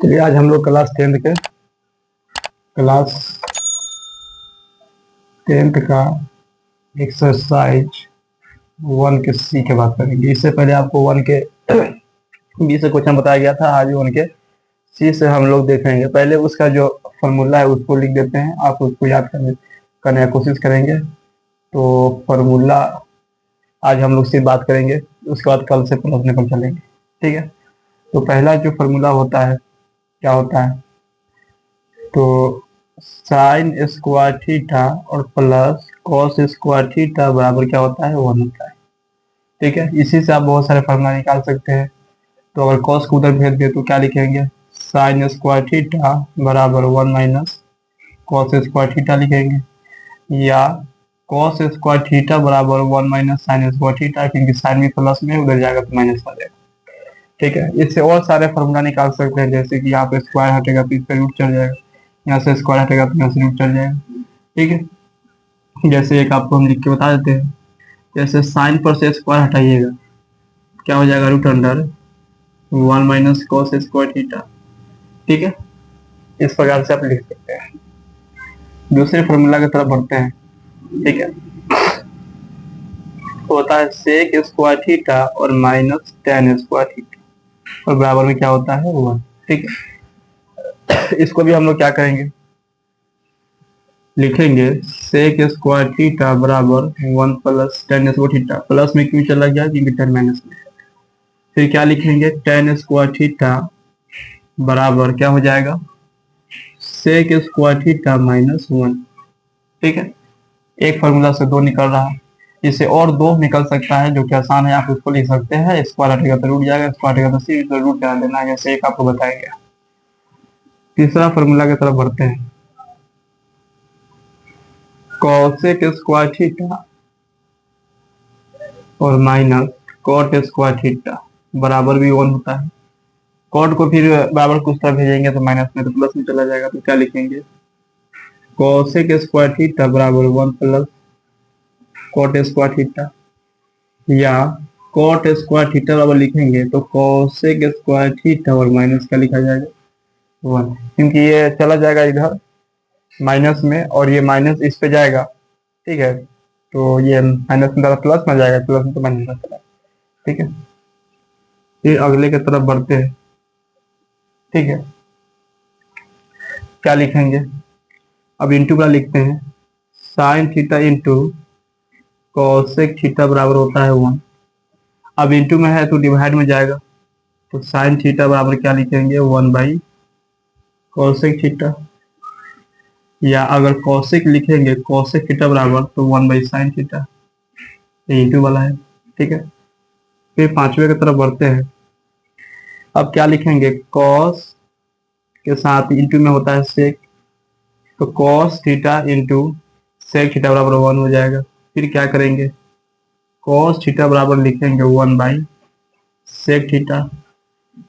चलिए आज हम लोग क्लास टेंथ का एक्सरसाइज 1 के सी के बात करेंगे। इससे पहले आपको 1 के बी से क्वेश्चन बताया गया था। आज 1 के सी से हम लोग देखेंगे। पहले उसका जो फॉर्मूला है उसको लिख देते हैं, आप उसको याद करने की कोशिश करेंगे। तो फॉर्मूला आज हम लोग सिर्फ बात करेंगे, उसके बाद कल से पलटने पर चलेंगे, ठीक है। तो पहला जो फॉर्मूला होता है क्या होता है, तो साइन स्क्वायर थीटा और प्लस कॉस स्क्वायर थीटा बराबर क्या होता है, 1 होता है, ठीक है। इसी से आप बहुत सारे फॉर्मूला निकाल सकते हैं। तो अगर कॉस को उधर भेज दे तो क्या लिखेंगे, साइन स्क्वायर थीटा बराबर 1 माइनस कॉस स्क्वायर थीटा लिखेंगे, या कॉस स्क्वायर थीटा बराबर 1 माइनस साइन स्क्वायर थीटा, क्योंकि साइन भी प्लस में उधर जाएगा तो माइनस आ जाएगा, ठीक है। इससे और सारे फॉर्मूला निकाल सकते हैं, जैसे कि यहाँ पे स्क्वायर हटेगा तो इस पर रूट चढ़ जाएगा, यहाँ से स्क्वायर हटेगा तो यहाँ से रूट चढ़ जाएगा, ठीक है। जैसे एक आपको हम लिख के बता देते हैं, जैसे साइन पर से स्क्वायर हटाइएगा क्या हो जाएगा, root under 1 minus cos square theta, ठीक है। इस प्रकार से आप लिख सकते हैं। दूसरे फॉर्मूला की तरफ बढ़ते हैं, ठीक है। तो होता है सेक स्क्वायर थीटा और माइनस टेन स्क्वायर थीटा और बराबर में क्या होता है, 1, ठीक है। इसको भी हम लोग क्या करेंगे, लिखेंगे सेक स्क्वायर थीटा बराबर 1 plus ten square theta. Plus में क्यों चला गया, क्योंकि 10 माइनस में। फिर क्या लिखेंगे, टेन स्क्वायर थीटा बराबर क्या हो जाएगा, सेक स्क्वायर थीटा माइनस 1, ठीक है। एक फॉर्मूला से 2 निकल रहा है, इससे और 2 निकल सकता है, जो कि आसान है। आप उसको लिख सकते हैं, स्क्वायर हटेगा तो रूट जाएगा, स्क्वायर हटेगा तो सी, तो रूट जान देना, जैसे एक आपको बताया गया। तीसरा फॉर्मूला की तरफ बढ़ते हैं, कॉसेक स्क्वायर थीटा और माइनस कॉट स्क्वायर थीटा बराबर भी 1 होता है। कॉट को फिर बराबर कुछ तरफ भेजेंगे तो माइनस में, तो प्लस में चला जाएगा, तो क्या लिखेंगे, कॉसेक स्क्वायर थीटा बराबर 1 प्लस कॉट स्क्वायर थीटा, या कॉट स्क्वायर थीटा बराबर लिखेंगे तो कॉसेक स्क्वायर थीटा और माइनस क्या लिखा जाएगा, 1, क्योंकि ये चला जाएगा इधर माइनस में और ये माइनस इस पे जाएगा, ठीक है। तो ये माइनस में प्लस में जाएगा, प्लस में तो माइनस में चला, ठीक है। फिर अगले की तरफ बढ़ते हैं, ठीक है। क्या लिखेंगे, अब इंटू का लिखते हैं, sine theta into cosec theta बराबर होता है 1। अब इंटू में है तो डिवाइड में जाएगा, तो साइन थीटा बराबर क्या लिखेंगे, 1 बाई कॉसेक थीटा, या अगर कॉसेक लिखेंगे कॉसेक थीटा बराबर तो 1 बाई साइन थीटा, ये इंटू वाला है, ठीक है। फिर पांचवे की तरफ बढ़ते हैं। अब क्या लिखेंगे, कॉस के साथ इंटू में होता है सेक, तो cos theta into sec theta बराबर 1 हो जाएगा। फिर क्या करेंगे, कॉस थीटा बराबर लिखेंगे 1 बाई सेक थीटा,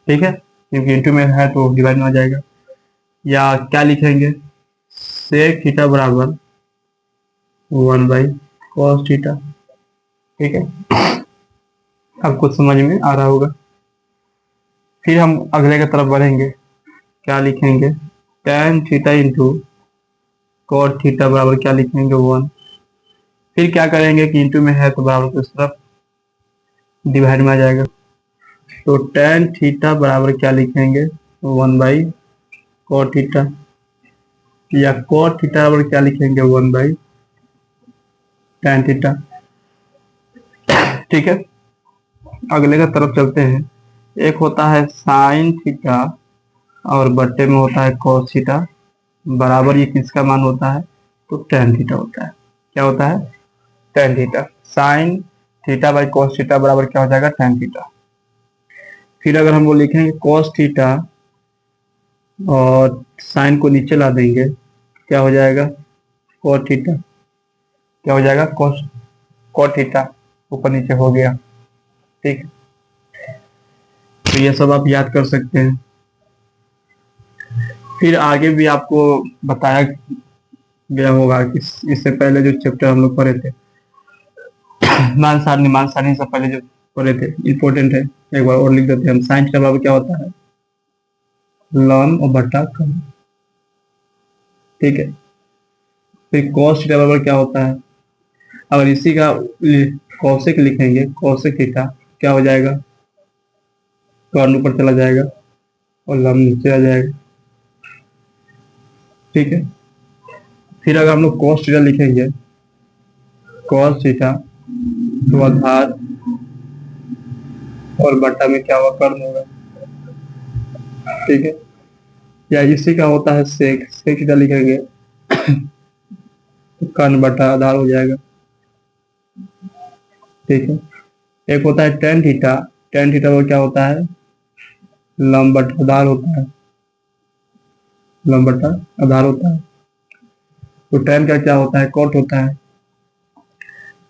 ठीक है, क्योंकि इंटू में है तो डिवाइड में आ जाएगा। या क्या लिखेंगे, सेक थीटा बराबर 1 बाई कॉस थीटा, ठीक है। अब कुछ समझ में आ रहा होगा। फिर हम अगले की तरफ बढ़ेंगे, क्या लिखेंगे, tan theta into cot theta बराबर क्या लिखेंगे, 1। फिर क्या करेंगे कि इंटू में है तो बराबर को इस तरफ डिवाइड में आ जाएगा, तो tan थीटा बराबर क्या लिखेंगे, 1 बाई कॉट थीटा, या कॉट थीटा बराबर क्या लिखेंगे, 1 बाई tan थीटा, ठीक है। अगले का तरफ चलते हैं। एक होता है साइन थीटा और बट्टे में होता है कॉस थीटा, बराबर ये किसका मान होता है, तो tan थीटा होता है। क्या होता है, tan theta. Sine theta by cos theta बराबर क्या हो जाएगा, tan थीटा। फिर अगर हम वो लिखेंगे कॉस थीटा और साइन को नीचे ला देंगे, क्या हो जाएगा, कॉट थीटा, क्या हो जाएगा, कॉट थीटा, ऊपर नीचे हो गया, ठीक। तो ये सब आप याद कर सकते हैं। फिर आगे भी आपको बताया गया होगा कि इससे पहले जो चैप्टर हम लोग पढ़े थे, मान सारणी से पहले जो पढ़े थे, इंपॉर्टेंट है, एक बार और लिख देते हैं हम। साइन थीटा बराबर क्या होता है, लॉन और बटा कॉन। ठीक है, फिर कॉस थीटा बराबर क्या होता है, अगर इसी का कॉसेक लिखेंगे, कॉसेक थीटा क्या हो जाएगा, कॉर्न ऊपर चला जाएगा और लम नीचे आ जाएगा। ठीक है, फिर अगर हम लोग कॉस थीटा लिखेंगे, कॉस थीटा तो आधार और बटा में क्या होगा, कर्ण होगा। ठीक है, या इसी का होता है सेक, सेक थीटा लिखेंगे तो कर्ण बटा आधार हो जाएगा। ठीक है, एक होता है टेन थीटा, टेन थीटा वो क्या होता है, लंब बटा आधार होता है, लंब बटा आधार होता है। तो टेन का क्या होता है, कॉट होता है।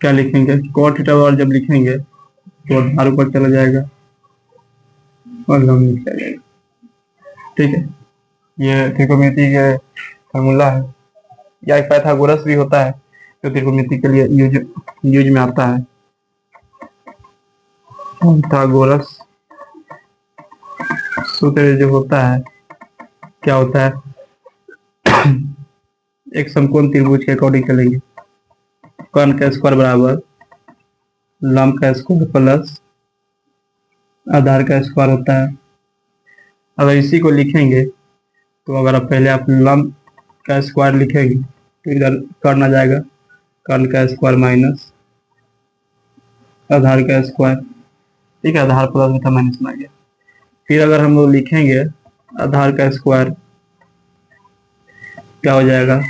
क्या लिखेंगे, कॉट थीटा और जब लिखेंगे तो आधार ऊपर चला जाएगा और लंब नीचे आ जाएगा। ठीक है, ये त्रिकोणमिति के फॉर्मूला है, या एक पाइथागोरस भी होता है जो त्रिकोणमिति के लिए यूज में आता है। पाइथागोरस सूत्र जो होता है क्या होता है, एक समकोण त्रिभुज के अकॉर्डिंग चलेंगे, कर्ण का स्क्वायर बराबर लंब का स्क्वायर प्लस आधार का स्क्वायर होता है। अगर इसी को लिखेंगे तो अगर आप पहले आप लंब का स्क्वायर लिखेंगे तो इधर कर्ण आ जाएगा, कर्ण का स्क्वायर माइनस आधार का स्क्वायर। ठीक है, आधार प्लस में था माइनस में आ गया। फिर अगर हम लोग लिखेंगे आधार का स्क्वायर क्या हो जाएगा,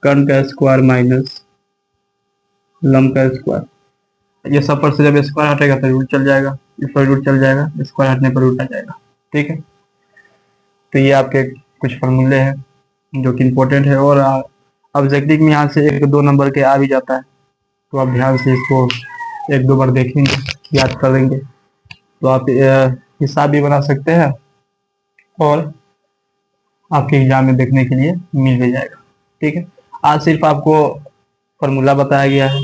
कर्ण का स्क्वायर माइनस लंब का स्क्वायर। ये सब पर से जब स्क्वायर हटेगा तो रूट चल जाएगा, इस पर रूट चल जाएगा, स्क्वायर हटने पर रूट आ जाएगा। ठीक है, तो ये आपके कुछ फॉर्मूले हैं जो कि इम्पोर्टेंट है, और ऑब्जेक्टिव में यहाँ से एक दो नंबर के आ भी जाता है, तो आप ध्यान से इसको एक दो बार देखेंगे, याद करेंगे तो आप हिसाब भी बना सकते हैं और आपके एग्जाम में देखने के लिए मिल भी जाएगा। ठीक है, आज सिर्फ आपको फॉर्मूला बताया गया है,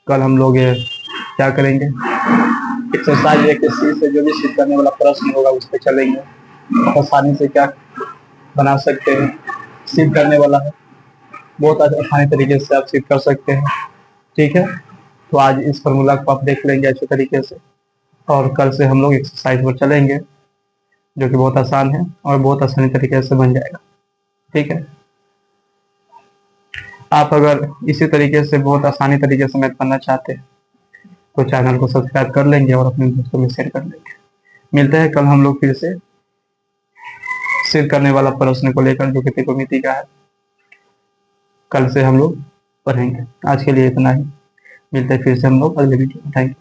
कल हम लोग ये क्या करेंगे, एक्सरसाइज एक से जो भी सिद्ध करने वाला प्रश्न होगा उस पर चलेंगे, आसानी से क्या बना सकते हैं, सिद्ध करने वाला है, बहुत आसानी तरीके से आप सिद्ध कर सकते हैं। ठीक है, तो आज इस फॉर्मूला को आप देख लेंगे अच्छे तरीके से, और कल से हम लोग एक्सरसाइज पर चलेंगे जो कि बहुत आसान है और बहुत आसानी तरीके से बन जाएगा। ठीक है, आप अगर इसी तरीके से बहुत आसानी तरीके से मैथ करना चाहते हैं तो चैनल को सब्सक्राइब कर लेंगे और अपने दोस्तों में शेयर कर लेंगे। मिलते हैं कल हम लोग फिर से सिद्ध करने वाला प्रश्न को लेकर जो कि त्रिकोणमिति का है, कल से हम लोग पढ़ेंगे। आज के लिए इतना ही, मिलते हैं फिर से हम लोग अगले वीडियो में। Thank you.